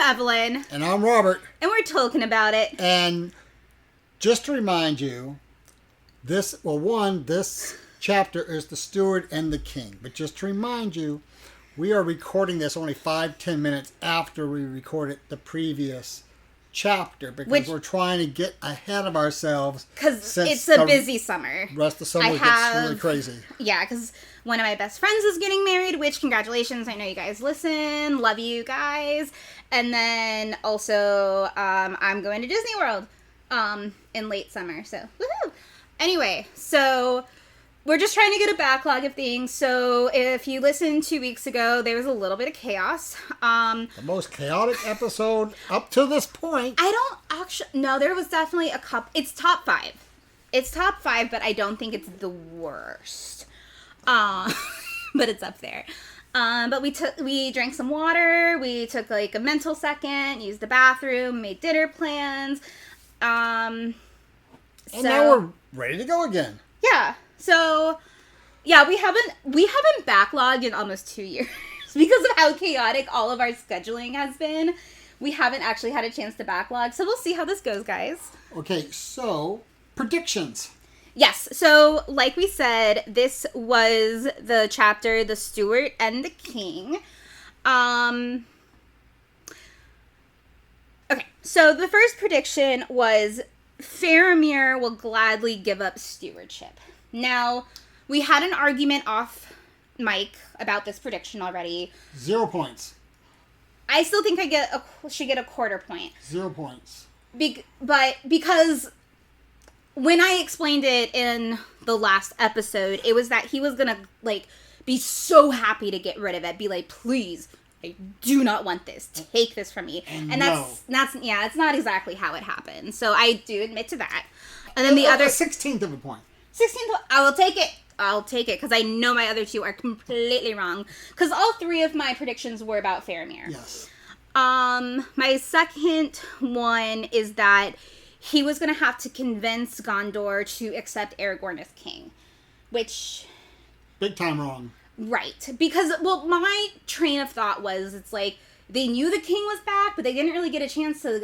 Evelyn. And I'm Robert. And we're talking about it. And just to remind you, this chapter is the Steward and the King. But just to remind you, we are recording this only 5-10 minutes after we recorded the previous chapter because we're trying to get ahead of ourselves. Because it's a busy summer. The rest of summer gets really crazy. Yeah, because one of my best friends is getting married, which congratulations. I know you guys listen. Love you guys. And then also I'm going to Disney World in late summer. So, woohoo! Anyway, so we're just trying to get a backlog of things. So if you listened 2 weeks ago, there was a little bit of chaos. The most chaotic episode up to this point. I don't actually... No, there was definitely a couple... It's top 5. It's top 5, but I don't think it's the worst. But it's up there. But we drank some water. We took like a mental second, used the bathroom, made dinner plans. And now we're ready to go again. Yeah. So, yeah, we haven't backlogged in almost 2 years because of how chaotic all of our scheduling has been. We haven't actually had a chance to backlog, so we'll see how this goes, guys. Okay, so predictions. Yes, so like we said, this was the chapter, The Steward and the King. Okay, so the first prediction was Faramir will gladly give up stewardship. Now, we had an argument off mic about this prediction already. 0 points. I still think I should get a quarter point. 0 points. But because when I explained it in the last episode, it was that he was gonna be so happy to get rid of it. Be like, please, I do not want this. Take this from me. And that's it's not exactly how it happened. So I do admit to that. And then the other 16th of a point. 16th, I will take it. I'll take it because I know my other two are completely wrong. Because all 3 of my predictions were about Faramir. Yes. My second one is that he was going to have to convince Gondor to accept Aragorn as king. Which... Big time wrong. Right. Because, my train of thought was, it's like, they knew the king was back, but they didn't really get a chance to,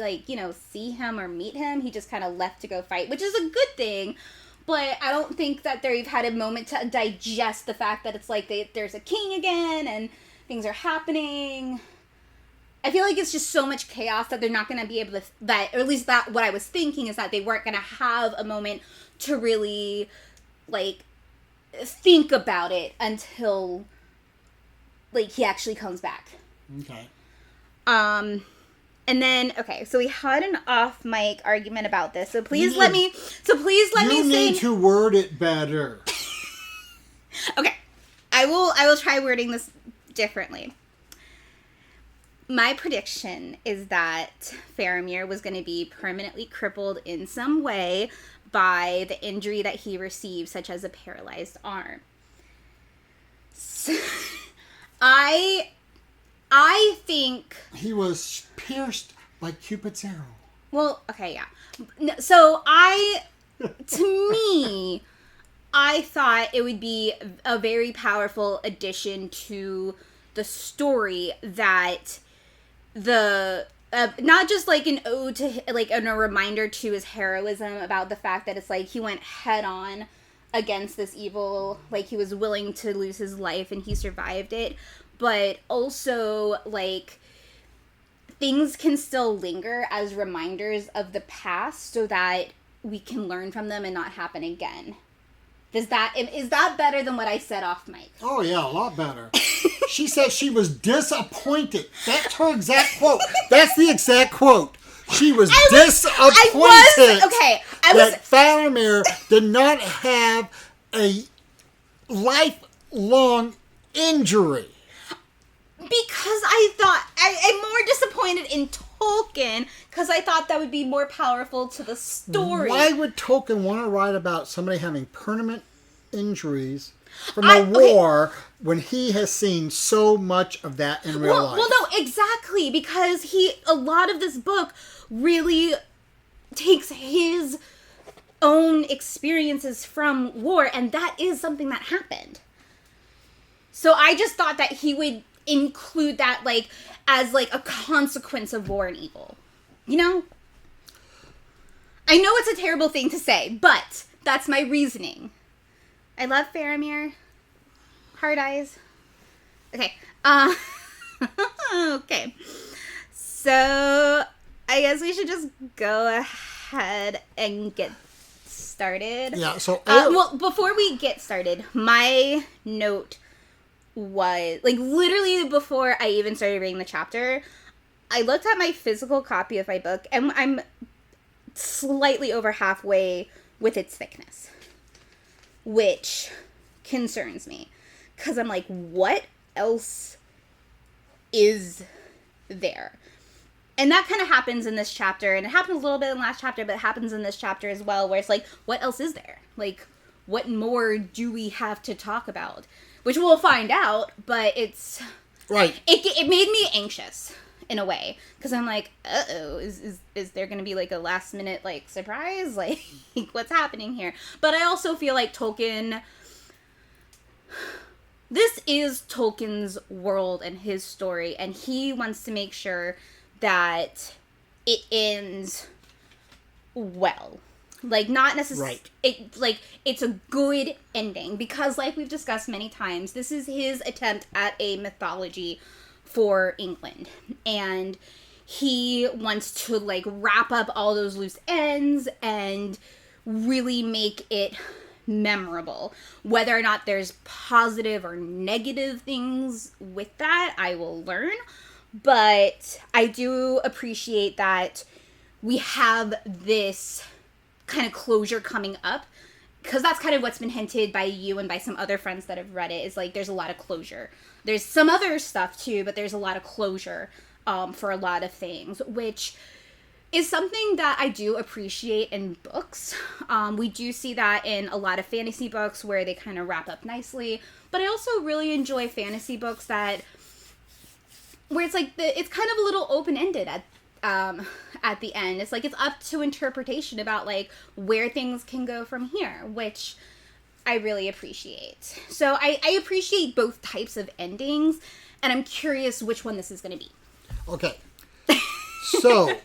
see him or meet him. He just kind of left to go fight, which is a good thing. But I don't think that they've had a moment to digest the fact that it's like there's a king again and things are happening. I feel like it's just so much chaos that they're not going to be able to... or at least what I was thinking is that they weren't going to have a moment to really, think about it until, he actually comes back. Okay. And then, okay, so we had an off-mic argument about this. So please let me say... You need to word it better. Okay. I will try wording this differently. My prediction is that Faramir was going to be permanently crippled in some way by the injury that he received, such as a paralyzed arm. So, I think... He was pierced by Cupid's arrow. Well, okay, yeah. So to me, I thought it would be a very powerful addition to the story that not just an ode to, and a reminder to his heroism about the fact that it's he went head on against this evil, he was willing to lose his life and he survived it. But also, things can still linger as reminders of the past so that we can learn from them and not happen again. Is that better than what I said off mic? Oh, yeah, a lot better. She said she was disappointed. That's her exact quote. That's the exact quote. She was disappointed that Faramir did not have a lifelong injury. Because I thought... I'm more disappointed in Tolkien because I thought that would be more powerful to the story. Why would Tolkien want to write about somebody having permanent injuries from a war when he has seen so much of that in real life? Well, no, exactly. Because a lot of this book really takes his own experiences from war, and that is something that happened. So I just thought that he would include that, like, as, like, a consequence of war and evil. You know? I know it's a terrible thing to say, but that's my reasoning. I love Faramir. Hard eyes. Okay. Okay. So, I guess we should just go ahead and get started. Yeah, so... well, before we get started, my note was, like, literally before I even started reading the chapter, I looked at my physical copy of my book, and I'm slightly over halfway with its thickness, which concerns me, because I'm like, what else is there? And that kind of happens in this chapter, and it happened a little bit in the last chapter, but it happens in this chapter as well, where it's like, what else is there? Like, what more do we have to talk about? Which we'll find out, but it's... Right. It made me anxious, in a way, because I'm like, uh-oh, is there going to be, like, a last-minute, like, surprise? Like, what's happening here? But I also feel like Tolkien... This is Tolkien's world and his story, and he wants to make sure that it ends well. Like, not necessarily... Right. It's a good ending. Because, like we've discussed many times, this is his attempt at a mythology for England. And he wants to, like, wrap up all those loose ends and really make it memorable. Whether or not there's positive or negative things with that, I will learn. But I do appreciate that we have this kind of closure coming up, because that's kind of what's been hinted by you and by some other friends that have read it, is like there's a lot of closure. There's some other stuff too, but there's a lot of closure for a lot of things, which is something that I do appreciate in books. We do see that in a lot of fantasy books where they kind of wrap up nicely, but I also really enjoy fantasy books where it's like it's kind of a little open-ended at the end. It's like it's up to interpretation about like where things can go from here, which I really appreciate. So I appreciate both types of endings, and I'm curious which one this is going to be. Okay. So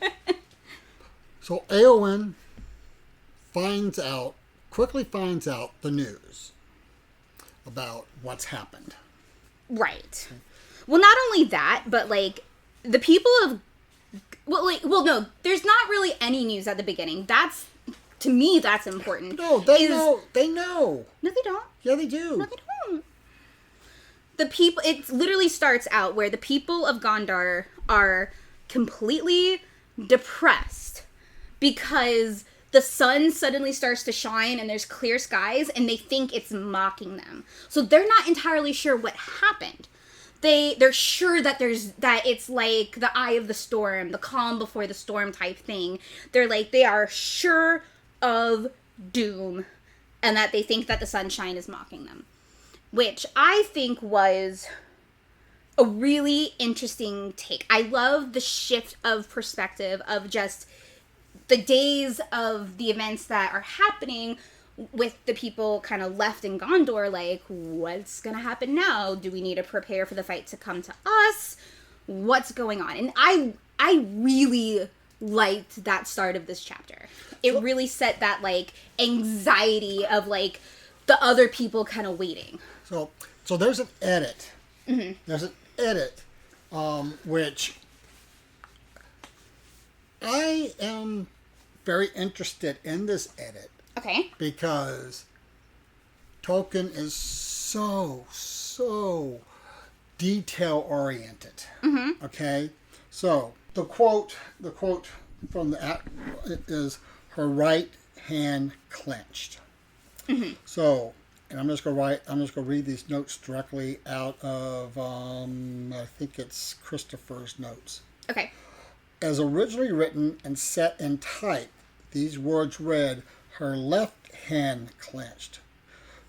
Eowyn quickly finds out the news about what's happened. Right. Well, not only that, but, like, the people of... Well, no, there's not really any news at the beginning. To me, that's important. No, they know. No, they don't. Yeah, they do. No, they don't. It literally starts out where the people of Gondar are completely depressed because the sun suddenly starts to shine and there's clear skies, and they think it's mocking them. So they're not entirely sure what happened. They're sure that it's like the eye of the storm, the calm before the storm type thing. They are sure of doom, and that they think that the sunshine is mocking them. Which I think was a really interesting take. I love the shift of perspective of just the days of the events that are happening with the people kind of left in Gondor, like, what's gonna happen now? Do we need to prepare for the fight to come to us? What's going on? And I really liked that start of this chapter. It really set that, like, anxiety of, like, the other people kind of waiting. So there's an edit. Mm-hmm. There's an edit, which I am very interested in this edit. Okay. Because Tolkien is so detail-oriented. Mm-hmm. Okay? So, the quote from the is, her right hand clenched. Mm-hmm. So, and I'm just going to read these notes directly out of, I think it's Christopher's notes. Okay. As originally written and set in type, these words read, her left hand clenched.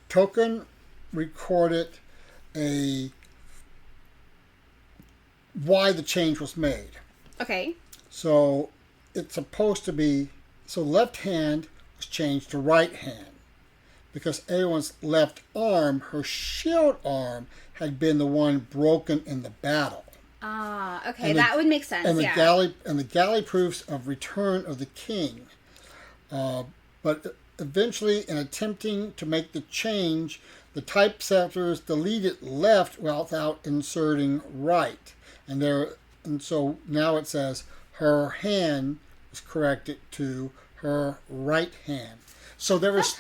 Tolkien recorded why the change was made. Okay. So it's supposed to be, left hand was changed to right hand because Eowyn's left arm, her shield arm, had been the one broken in the battle. Ah, okay, that would make sense. And the yeah. galley proofs of return of the king. But eventually, in attempting to make the change, the typesetters deleted left without inserting right, and so now it says her hand was corrected to her right hand. So there was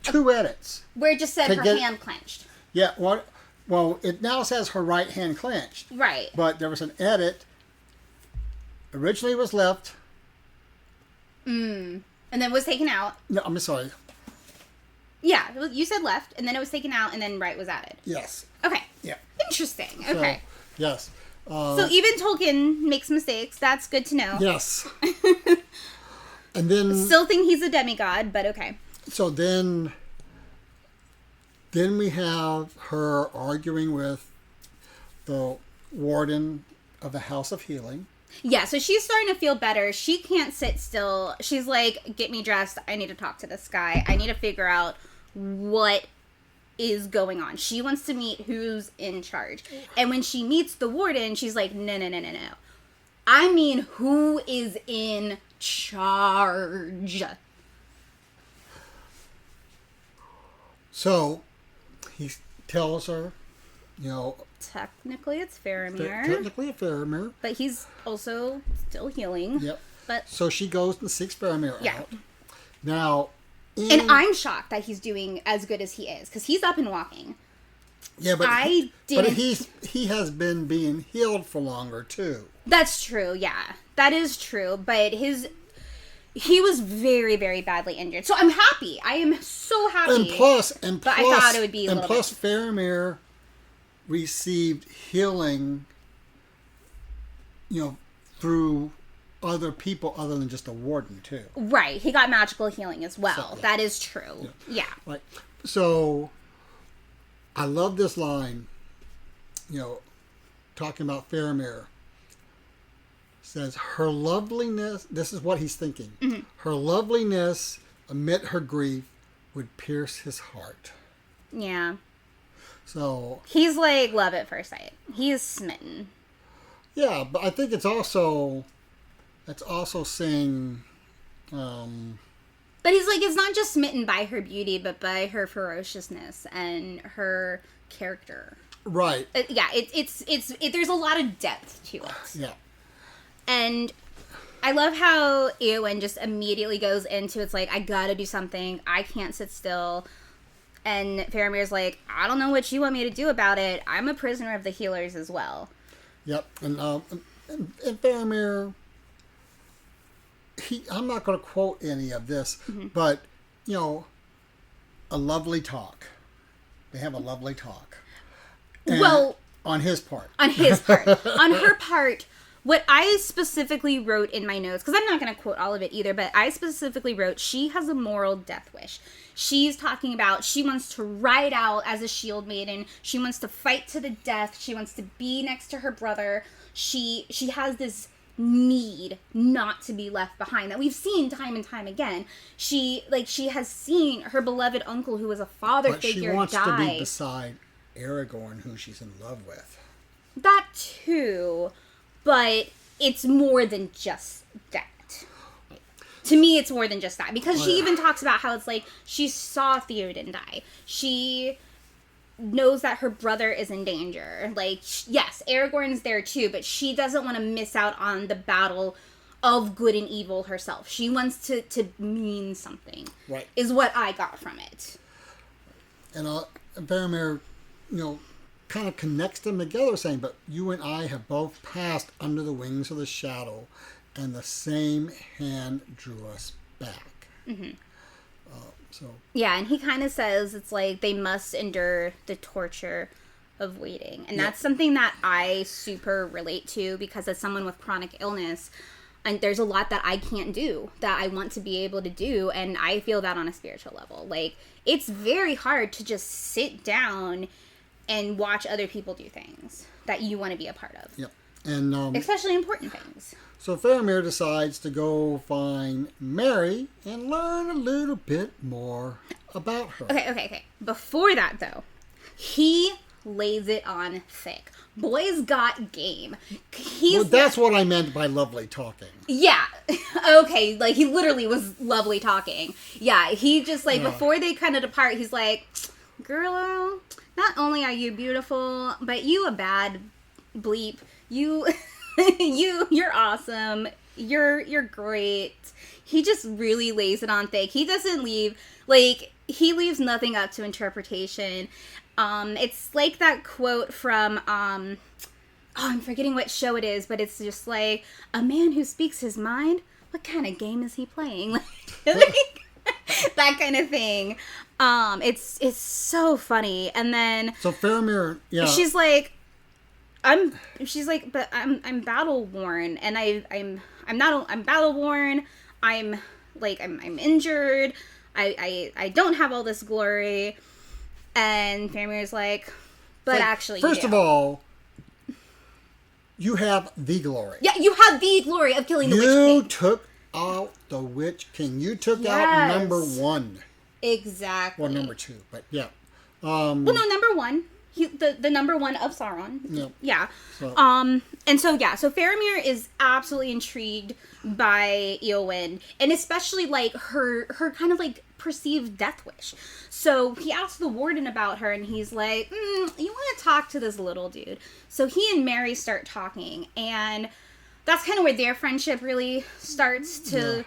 two edits. Where it just said her hand clenched. Yeah, well, it now says her right hand clenched. Right. But there was an edit. Originally it was left. And then it was taken out. No, I'm sorry. Yeah, you said left, and then it was taken out, and then right was added. Yes. Okay. Yeah. Interesting. Okay. So, yes. So even Tolkien makes mistakes. That's good to know. Yes. And then... Still think he's a demigod, but okay. So then we have her arguing with the warden of the House of Healing. Yeah, so she's starting to feel better. She can't sit still. She's like, get me dressed. I need to talk to this guy. I need to figure out what is going on. She wants to meet who's in charge. And when she meets the warden, she's like, no. I mean, who is in charge? So he tells her, Technically, it's Faramir. Technically a Faramir. But he's also still healing. Yep. But so she goes and seeks Faramir out. Now... And I'm shocked that he's doing as good as he is, because he's up and walking. Yeah, but But he has been being healed for longer too. That's true. Yeah, that is true. But he was very, very badly injured. So I'm happy. I am so happy. And plus, but I thought it would be a little bit. Faramir received healing, through other people other than just a warden too. Right. He got magical healing as well. So, yeah. That is true. Yeah. Right. So I love this line, talking about Faramir. Says her loveliness, this is what he's thinking. Mm-hmm. Her loveliness amid her grief would pierce his heart. Yeah. So he's like love at first sight. He is smitten. Yeah, but I think it's also saying but he's like, it's not just smitten by her beauty, but by her ferociousness and her character. Right. Yeah, it's there's a lot of depth to it. Yeah. And I love how Eowyn just immediately goes into, it's like, I gotta do something. I can't sit still. And Faramir's like, I don't know what you want me to do about it. I'm a prisoner of the healers as well. Yep. And Faramir, I'm not going to quote any of this, mm-hmm. but, a lovely talk. They have a lovely talk. And well, on his part. On his part. On her part, what I specifically wrote in my notes, because I'm not going to quote all of it either, but I specifically wrote, she has a moral death wish. She's talking about, she wants to ride out as a shield maiden. She wants to fight to the death. She wants to be next to her brother. She has this need not to be left behind that we've seen time and time again. She has seen her beloved uncle, who was a father figure, die. But she wants to be beside Aragorn, who she's in love with. That too, but it's more than just that. To me, it's more than just that, because she even talks about how it's like she saw Theoden die. She knows that her brother is in danger. Like, yes, Aragorn's there too, but she doesn't want to miss out on the battle of good and evil herself. She wants to mean something. Right. Is what I got from it. And Faramir, kind of connects them together, saying, but you and I have both passed under the wings of the shadow, and the same hand drew us back. Mm-hmm. Yeah, and he kind of says it's like they must endure the torture of waiting. And that's something that I super relate to, because as someone with chronic illness, and there's a lot that I can't do that I want to be able to do, and I feel that on a spiritual level. Like, it's very hard to just sit down and watch other people do things that you want to be a part of. Yep. And Especially important things. so Faramir decides to go find Mary and learn a little bit more about her. Okay. Before that, though, he lays it on thick. Boy's got game. Well, that's what I meant by lovely talking. Yeah. Okay, like, he literally was lovely talking. Yeah, he just, like, before they kind of depart, he's like, girl, not only are you beautiful, but you a bad bleep. You're awesome. You're great. He just really lays it on thick. He doesn't leave, like, he leaves nothing up to interpretation. It's like that quote from, I'm forgetting what show it is, but it's just like, a man who speaks his mind, what kind of game is he playing? Like, that kind of thing. It's so funny. And then so Faramir, yeah, she's like, but I'm battle worn, and I'm battle worn. I'm injured. I don't have all this glory. And Faramir's like, but actually, first of all, you have the glory. Yeah, you have the glory of killing the Witch King. You took out the Witch King. You took out number 1. Exactly. Well, number 2, but yeah. Well, no, number 1. The number 1 of Sauron. Yep. Yeah. So. So Faramir is absolutely intrigued by Eowyn, and especially like her kind of like perceived death wish. So he asks the warden about her, and he's like, you want to talk to this little dude. So he and Mary start talking, and that's kind of where their friendship really starts to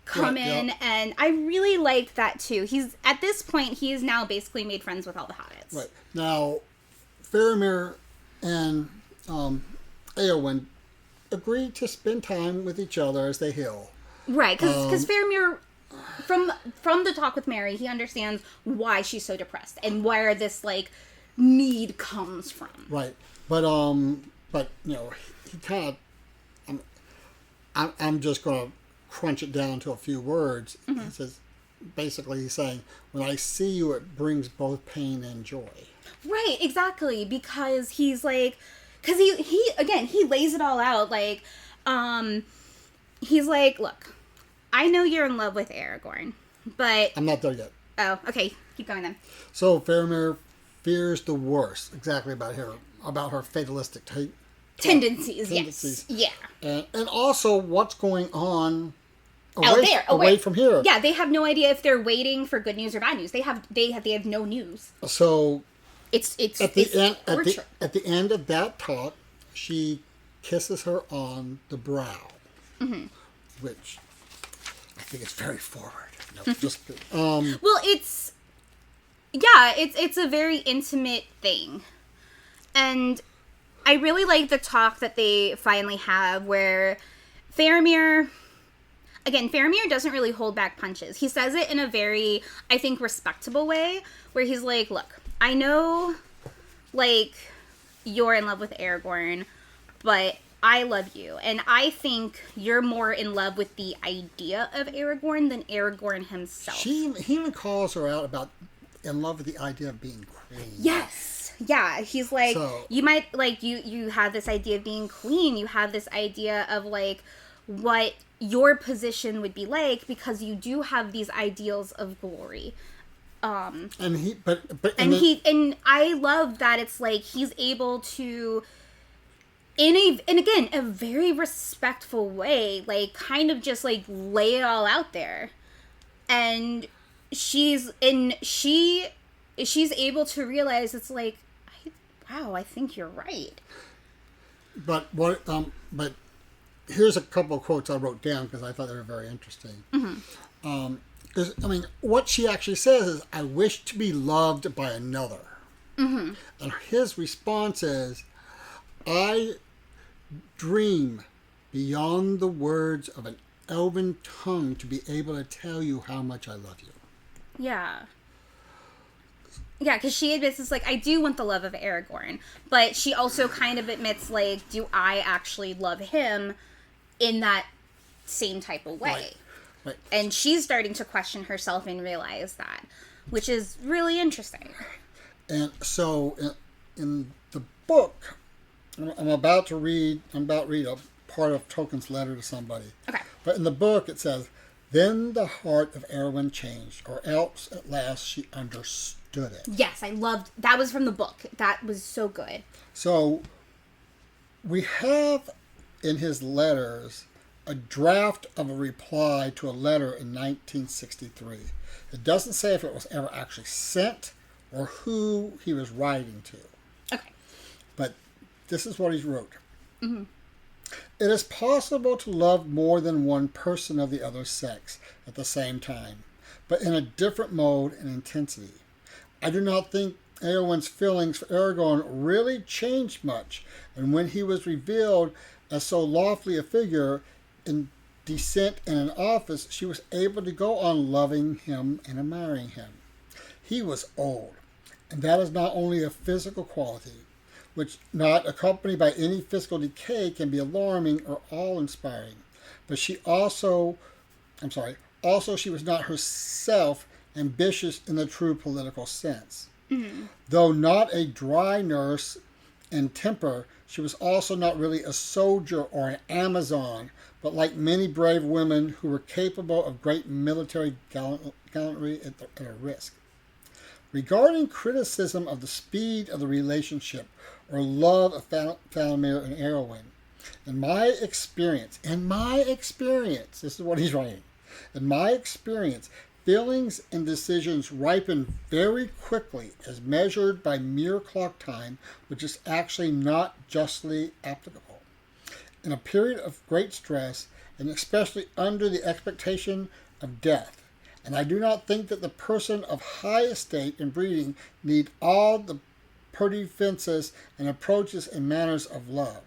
come in. And I really liked that too. He's at this point, he is now basically made friends with all the hobbits. Right. Now, Faramir and Eowyn agree to spend time with each other as they heal. Right, because Faramir, from the talk with Mary, he understands why she's so depressed and where this like need comes from. Right, but you know, he kind of, I'm just going to crunch it down to a few words. Mm-hmm. He says, basically, he's saying, when I see you, it brings both pain and joy. Right, exactly, because he's like, because he lays it all out, like, he's like, look, I know you're in love with Aragorn, but... I'm not there yet. Oh, okay, keep going then. So, Faramir fears the worst, exactly about her fatalistic tendencies, yes. Yeah. And also what's going on away from here. Yeah, they have no idea if they're waiting for good news or bad news. They have no news. So it's at the end of that talk, she kisses her on the brow, which I think is very forward. No, just well, it's a very intimate thing, and I really like the talk that they finally have where Faramir doesn't really hold back punches. He says it in a very, I think, respectable way, where he's like, look, I know, like, you're in love with Aragorn, but I love you, and I think you're more in love with the idea of Aragorn than Aragorn himself. He even calls her out about in love with the idea of being queen. Yes. Yeah, he's like, you might, like, you have this idea of being queen, you have this idea of, like, what your position would be like, because you do have these ideals of glory. And I love that it's like, he's able to, in a very respectful way, like, kind of just, like, lay it all out there. And she's able to realize it's like, wow, I think you're right. But here's a couple of quotes I wrote down because I thought they were very interesting. Because what she actually says is, "I wish to be loved by another," and his response is, "I dream beyond the words of an elven tongue to be able to tell you how much I love you." Yeah. Yeah, because she admits, it's like, I do want the love of Aragorn, but she also kind of admits, like, do I actually love him in that same type of way? Right. And she's starting to question herself and realize that, which is really interesting. And so in the book, I'm about to read a part of Tolkien's letter to somebody. Okay. But in the book it says, then the heart of Eowyn changed, or else at last she understood it. Yes, I loved, that was from the book. That was so good. So we have in his letters a draft of a reply to a letter in 1963. It doesn't say if it was ever actually sent or who he was writing to. Okay. But this is what he wrote. Mm-hmm. It is possible to love more than one person of the other sex at the same time, but in a different mode and intensity. I do not think Eowyn's feelings for Aragorn really changed much, and when he was revealed as so lofty a figure in descent and in office, she was able to go on loving him and admiring him. He was old, and that is not only a physical quality, which not accompanied by any physical decay can be alarming or awe-inspiring. But she also she was not herself ambitious in the true political sense. Mm-hmm. Though not a dry nurse in temper, she was also not really a soldier or an Amazon, but like many brave women who were capable of great military gallantry at a risk. Regarding criticism of the speed of the relationship or love of Faramir and Arwen, in my experience, this is what he's writing, in my experience, feelings and decisions ripen very quickly as measured by mere clock time, which is actually not justly applicable. In a period of great stress, and especially under the expectation of death, and I do not think that the person of high estate and breeding need all the pretty fences and approaches and manners of love.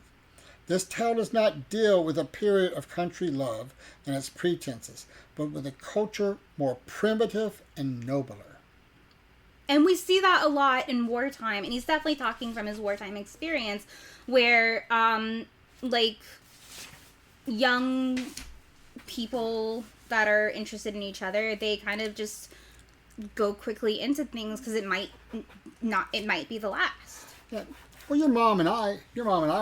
This tale does not deal with a period of country love and its pretenses, but with a culture more primitive and nobler. And we see that a lot in wartime, and he's definitely talking from his wartime experience, where, young people that are interested in each other, they kind of just go quickly into things because it might be the last. Yeah. Well, your mom and I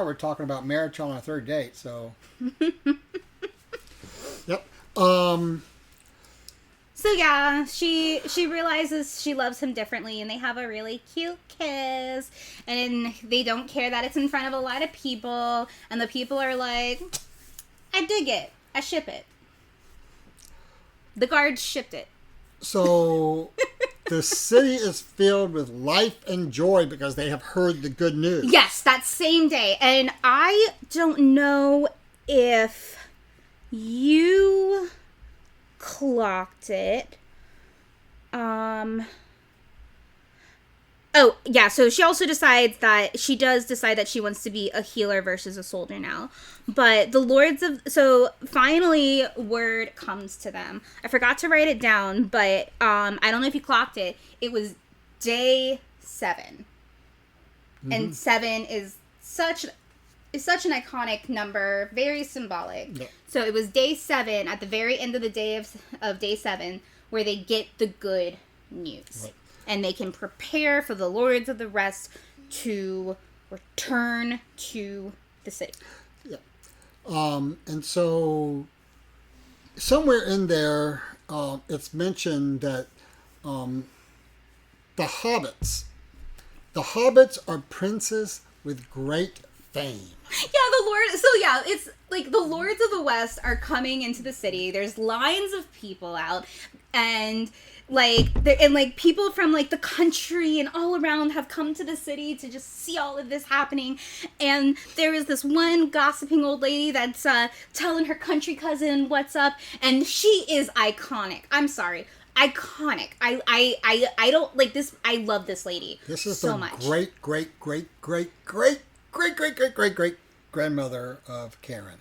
were talking about marriage on our third date, so. Yep. So yeah, she realizes she loves him differently, and they have a really cute kiss, and they don't care that it's in front of a lot of people, and the people are like, I dig it, I ship it. The guards shipped it. So the city is filled with life and joy because they have heard the good news. Yes, that same day. And I don't know if you clocked it. Oh, yeah, so she also decides that she wants to be a healer versus a soldier now. But so finally word comes to them. I forgot to write it down, but I don't know if you clocked it. It was day 7. Mm-hmm. And 7 is such an iconic number, very symbolic. Yeah. So it was day 7, at the very end of the day of day 7, where they get the good news. Right. And they can prepare for the Lords of the Rest to return to the city. Yeah. And so somewhere in there, it's mentioned that the hobbits are princes with great fame. Yeah, it's like the Lords of the West are coming into the city. There's lines of people out, and people from the country and all around have come to the city to just see all of this happening. And there is this one gossiping old lady that's telling her country cousin what's up, and she is iconic. I'm sorry. Iconic. I don't like this. I love this lady. This is so the much. Great grandmother of Karen.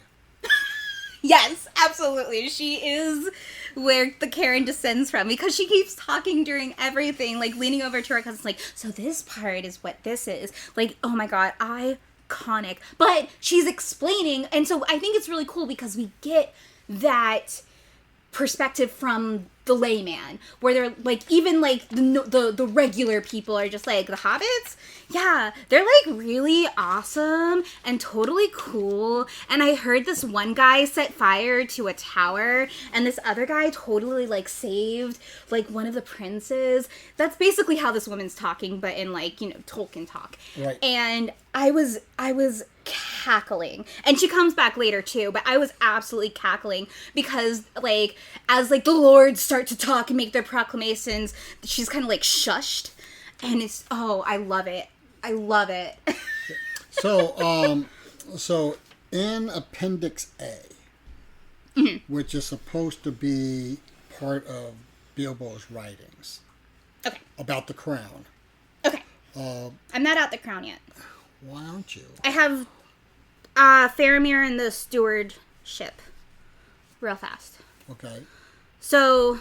Yes, absolutely. She is where the Karen descends from, because she keeps talking during everything, leaning over to her cousin, so this part is what this is. Oh my god, iconic. But she's explaining, and so I think it's really cool because we get that perspective from the layman, where they're like, even like the regular people are just like, the hobbits, yeah, they're like really awesome and totally cool. And I heard this one guy set fire to a tower, and this other guy totally like saved like one of the princes. That's basically how this woman's talking, but in like, you know, Tolkien talk. Right. And I was cackling, and she comes back later too, but I was absolutely cackling because like, as like the lords start to talk and make their proclamations, she's kind of like shushed, and it's, oh, I love it. So in Appendix A, mm-hmm. which is supposed to be part of Bilbo's writings, okay, about the crown. Okay. I'm not out the crown yet. Why aren't you? I have Faramir and the Steward ship. Real fast. Okay. So,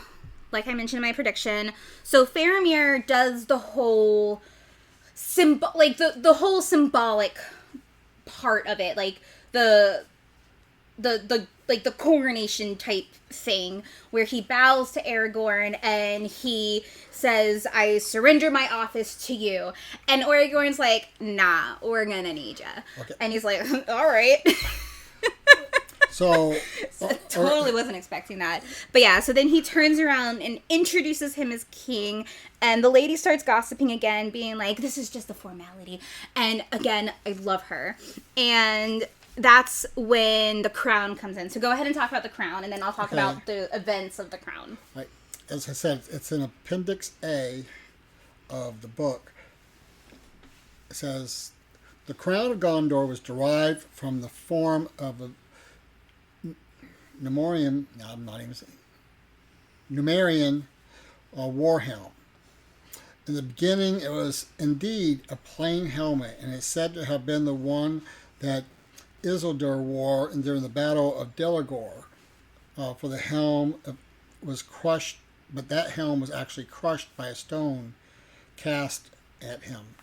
like I mentioned in my prediction, so Faramir does the whole the whole symbolic part of it, like the like the coronation type thing, where he bows to Aragorn and he says, "I surrender my office to you." And Aragorn's like, "Nah, we're gonna need ya." Okay. And he's like, "All right." So totally wasn't expecting that. But yeah, so then he turns around and introduces him as king, and the lady starts gossiping again, being like, "This is just a formality." And again, I love her. And that's when the crown comes in. So go ahead and talk about the crown, and then I'll talk about the events of the crown. Right. As I said, it's in Appendix A of the book. It says, the crown of Gondor was derived from the form of a Numerian war helm. In the beginning, it was indeed a plain helmet, and it's said to have been the one that Isildur wore during the Battle of Delagor. For the helm was crushed, but that helm was actually crushed by a stone cast at him.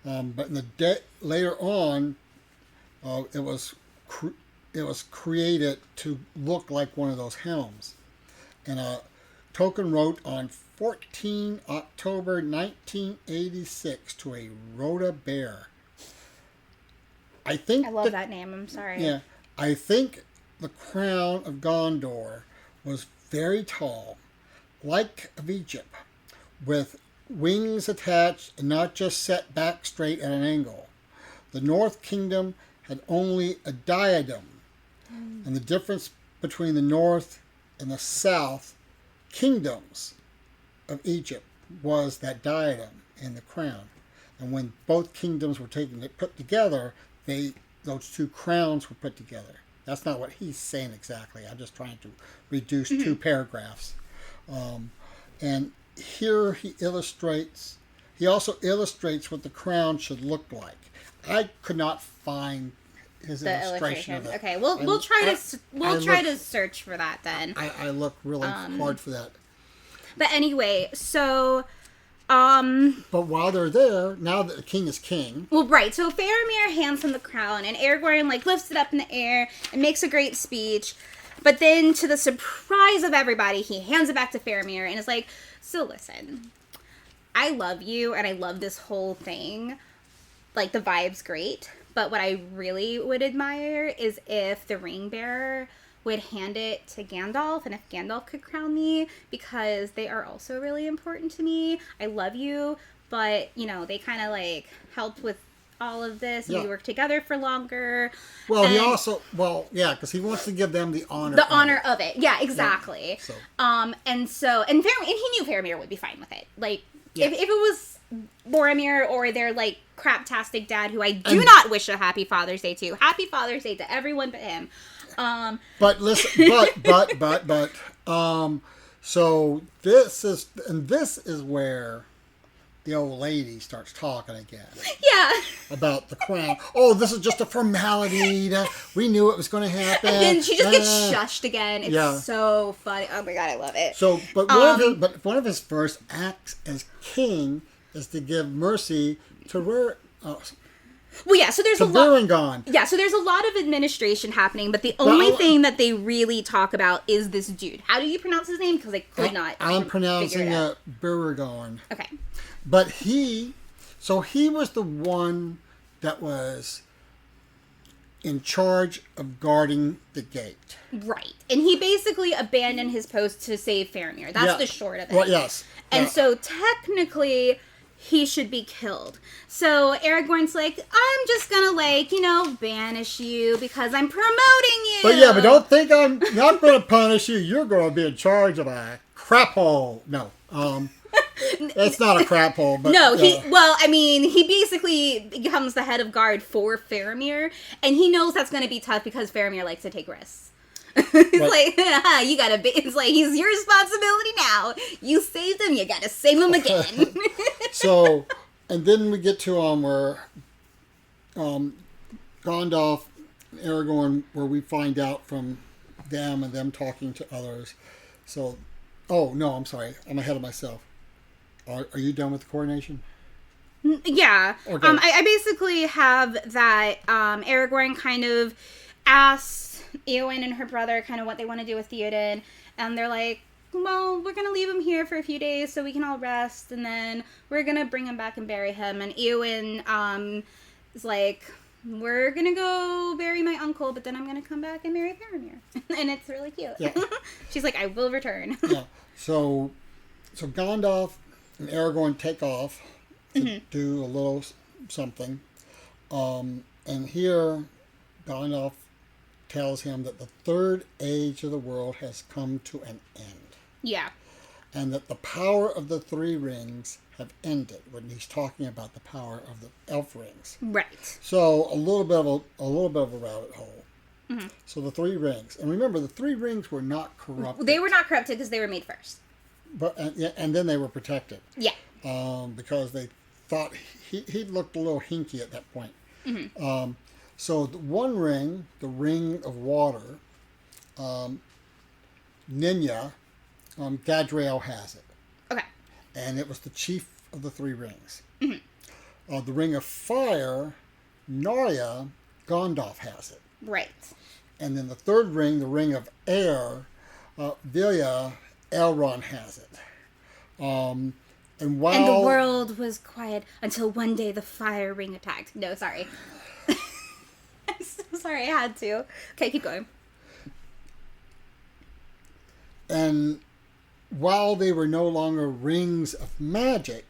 But in the later on, it was created to look like one of those helms. And Tolkien wrote on 14 October 1986 to a Rhoda Bear. I love that name. I'm sorry. Yeah, I think the crown of Gondor was very tall, like of Egypt, with wings attached and not just set back straight at an angle. The North Kingdom had only a diadem, and the difference between the North and the South kingdoms of Egypt was that diadem and the crown. And when both kingdoms were put together, those two crowns were put together. That's not what he's saying exactly. I'm just trying to reduce two paragraphs. And here he also illustrates what the crown should look like. I could not find his illustration of it. Okay, we'll try to search for that then. I look really hard for that. But anyway, so but while they're there, now that the king is king. Well, right. So Faramir hands him the crown, and Aragorn lifts it up in the air and makes a great speech. But then, to the surprise of everybody, he hands it back to Faramir and is like, "So listen, I love you, and I love this whole thing. Like, the vibe's great. But what I really would admire is if the ring bearer would hand it to Gandalf, and if Gandalf could crown me, because they are also really important to me. I love you, but, they kind of, helped with all of this, and we worked together for longer." Well, because he wants to give them the honor. The honor of it. Yeah, exactly. Yeah, so. And he knew Faramir would be fine with it. If it was Boromir or their, craptastic dad, who I do not wish a Happy Father's Day to. Happy Father's Day to everyone but him. But listen, so this is where the old lady starts talking again. Yeah. About the crown. Oh, this is just a formality. We knew it was going to happen. And then she just gets shushed again. It's so funny. Oh my god, I love it. So, but one of his first acts as king is to give mercy to Well, yeah, so there's to a lot. Birmingham. Yeah, so there's a lot of administration happening, but the only thing that they really talk about is this dude. How do you pronounce his name? Because I could not. I'm pronouncing it Birmingham. Okay. But he was the one that was in charge of guarding the gate. Right. And he basically abandoned his post to save Faramir. That's the short of it. Well, yes. And so technically he should be killed. So Aragorn's like, I'm just gonna banish you because I'm promoting you. But don't think I'm not gonna punish you. You're gonna be in charge of a crap hole. No. It's not a crap hole, but... No, he basically becomes the head of guard for Faramir, and he knows that's going to be tough because Faramir likes to take risks. You gotta be... It's like, he's your responsibility now. You saved him, you gotta save him again. So, and then we get to where Gandalf and Aragorn, where we find out from them and them talking to others. So, oh, no, I'm sorry. I'm ahead of myself. Are you done with the coronation? Yeah. Okay. I basically have that Aragorn kind of asks Eowyn and her brother kind of what they want to do with Theoden. And they're like, well, we're going to leave him here for a few days so we can all rest. And then we're going to bring him back and bury him. And Eowyn is like, we're going to go bury my uncle, but then I'm going to come back and marry Faramir. And it's really cute. Yeah. She's like, I will return. Yeah. So Gandalf and Aragorn take off to do a little something. And here Gandalf tells him that the third age of the world has come to an end. Yeah. And that the power of the three rings have ended when he's talking about the power of the elf rings. Right. So a little bit of a rabbit hole. Mm-hmm. So the three rings. And remember, the three rings were not corrupted. They were not corrupted because they were made first. But and then they were protected. Yeah. Because they thought he looked a little hinky at that point. Mm-hmm. So the one ring, the ring of water, Ninya, Gadriel has it. Okay. And it was the chief of the three rings. Mm-hmm. The ring of fire, Narya, Gandalf has it. Right. And then the third ring, the ring of air, Vilya, Elrond has it. And the world was quiet until one day the fire ring attacked. No, sorry. I'm so sorry, I had to. Okay, keep going. And while they were no longer rings of magic,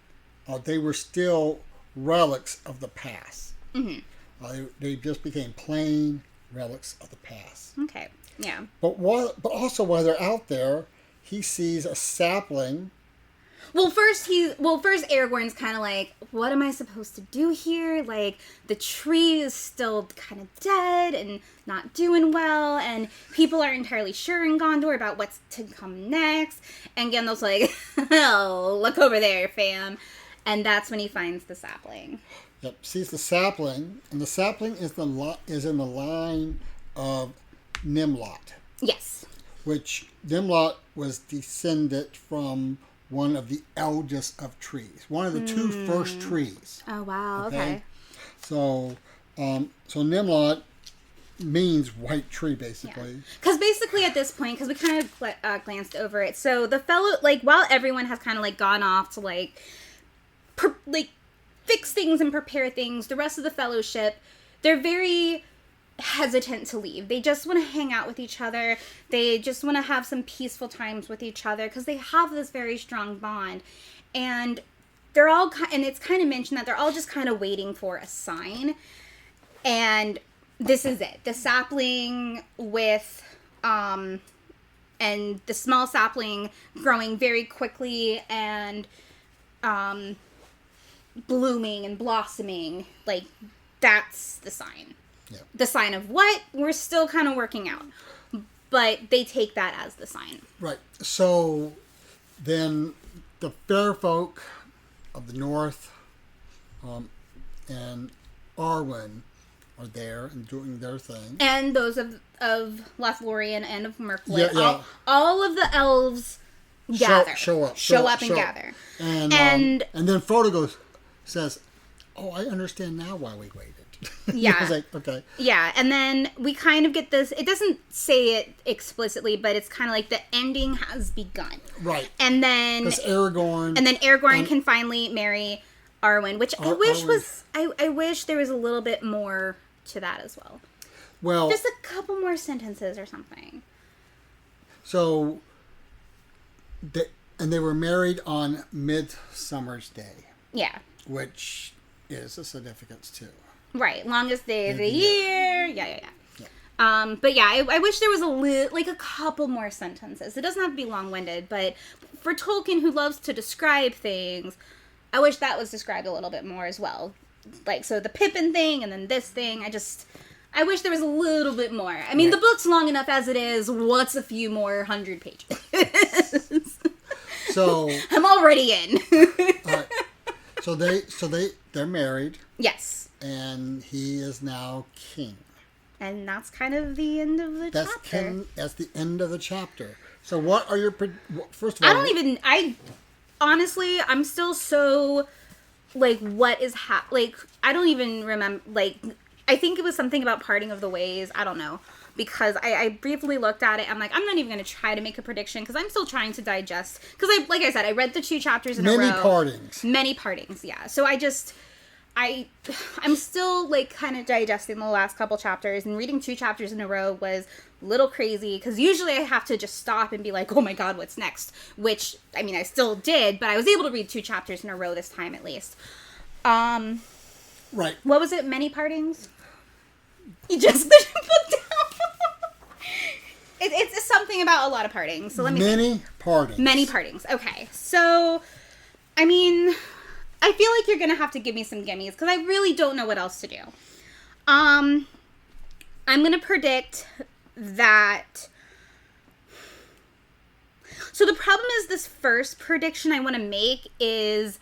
they were still relics of the past. Mm-hmm. They just became plain relics of the past. Okay, yeah. But also while they're out there, he sees a sapling. Well, first Aragorn's kind of like, what am I supposed to do here? Like, the tree is still kind of dead and not doing well, and people aren't entirely sure in Gondor about what's to come next. And Gandalf's like, oh, look over there, fam. And that's when he finds the sapling. Yep, sees the sapling, and the sapling is in the line of Nimlot. Yes. Which Nimlot was descended from one of the eldest of trees, one of the two first trees. Oh wow! Okay. So Nimlot means white tree, basically. Because basically at this point, because we kind of glanced over it, so the fellow, like, while everyone has kind of like gone off to like fix things and prepare things, the rest of the fellowship, they're very hesitant to leave. They just want to hang out with each other. They just want to have some peaceful times with each other because they have this very strong bond. And they're all, and it's kind of mentioned that they're all just kind of waiting for a sign. And this is it. The sapling with, and the small sapling growing very quickly and, blooming and blossoming. Like, that's the sign. Yeah. The sign of what? We're still kind of working out. But they take that as the sign. Right. So then the fair folk of the north and Arwen are there and doing their thing. And those of Lothlorien and of Mirkwood. Yeah. All of the elves gather. Show up and gather. And then Frodo says, oh, I understand now why we waited. Yeah. I was like, okay. Yeah, and then we kind of get this, it doesn't say it explicitly, but it's kind of like the ending has begun. Right. And then... Because Aragorn... And then Aragorn can finally marry Arwen, which I wish was... I wish there was a little bit more to that as well. Well... Just a couple more sentences or something. So... And they were married on Midsummer's Day. Yeah. Which is a significance, too. Right. Longest day of the year. Yeah. But yeah, I wish there was a couple more sentences. It doesn't have to be long-winded, but for Tolkien, who loves to describe things, I wish that was described a little bit more as well. Like, so the Pippin thing and then this thing, I wish there was a little bit more. I mean, the book's long enough as it is. What's a few more 100 pages? So I'm already in. All right. So they're married. Yes. And he is now king. And that's kind of the end of the chapter. That's the end of the chapter. So what are your... First of all... Honestly, I'm still so... Like, what is... I don't even remember... Like, I think it was something about parting of the ways. I don't know. Because I briefly looked at it. I'm like, I'm not even going to try to make a prediction. Because I'm still trying to digest. Because, like I said, I read the 2 chapters in a row. Many partings, yeah. So I'm still, like, kind of digesting the last couple chapters. And reading 2 chapters in a row was a little crazy. Because usually I have to just stop and be like, oh my god, what's next? Which, I mean, I still did. But I was able to read 2 chapters in a row this time, at least. Right. What was it? Many partings? You just put your book down. It's something about a lot of partings. So let me Many partings. Many partings. Okay. So, I mean, I feel like you're going to have to give me some gimmies because I really don't know what else to do. I'm going to predict that... So the problem is this first prediction I want to make is...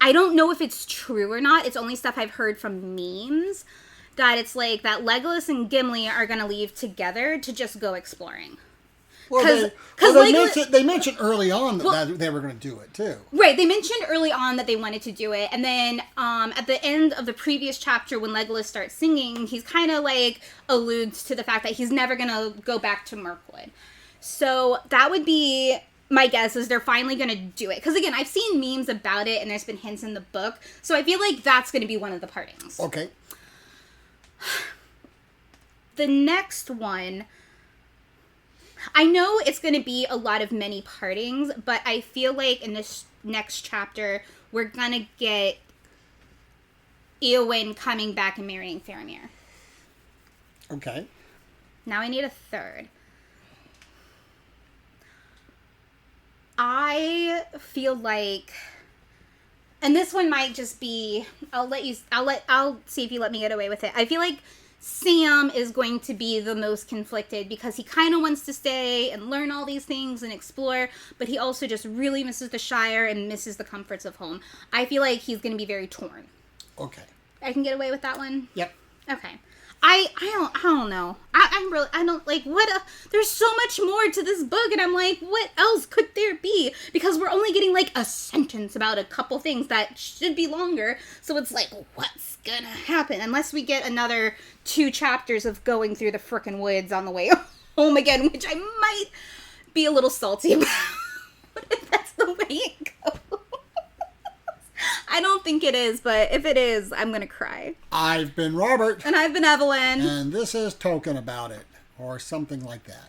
I don't know if it's true or not. It's only stuff I've heard from memes. That it's like that Legolas and Gimli are going to leave together to just go exploring. Well, they mentioned early on that they were going to do it, too. Right, they mentioned early on that they wanted to do it. And then at the end of the previous chapter, when Legolas starts singing, he's kind of like alludes to the fact that he's never going to go back to Mirkwood. So that would be... My guess is they're finally going to do it. Because, again, I've seen memes about it, and there's been hints in the book. So I feel like that's going to be one of the partings. Okay. The next one, I know it's going to be a lot of many partings, but I feel like in this next chapter, we're going to get Eowyn coming back and marrying Faramir. Okay. Now I need a third. I feel like, and this one might just be, I'll see if you let me get away with it. I feel like Sam is going to be the most conflicted because he kind of wants to stay and learn all these things and explore, but he also just really misses the Shire and misses the comforts of home. I feel like he's going to be very torn. Okay. I can get away with that one? Yep. Okay. I don't know. I don't, like, there's so much more to this book, and I'm like, what else could there be? Because we're only getting, like, a sentence about a couple things that should be longer, so it's like, what's gonna happen? Unless we get another 2 chapters of going through the frickin' woods on the way home again, which I might be a little salty about. If that's the way it goes. I don't think it is, but if it is, I'm going to cry. I've been Robert. And I've been Evelyn. And this is Token About It, or something like that.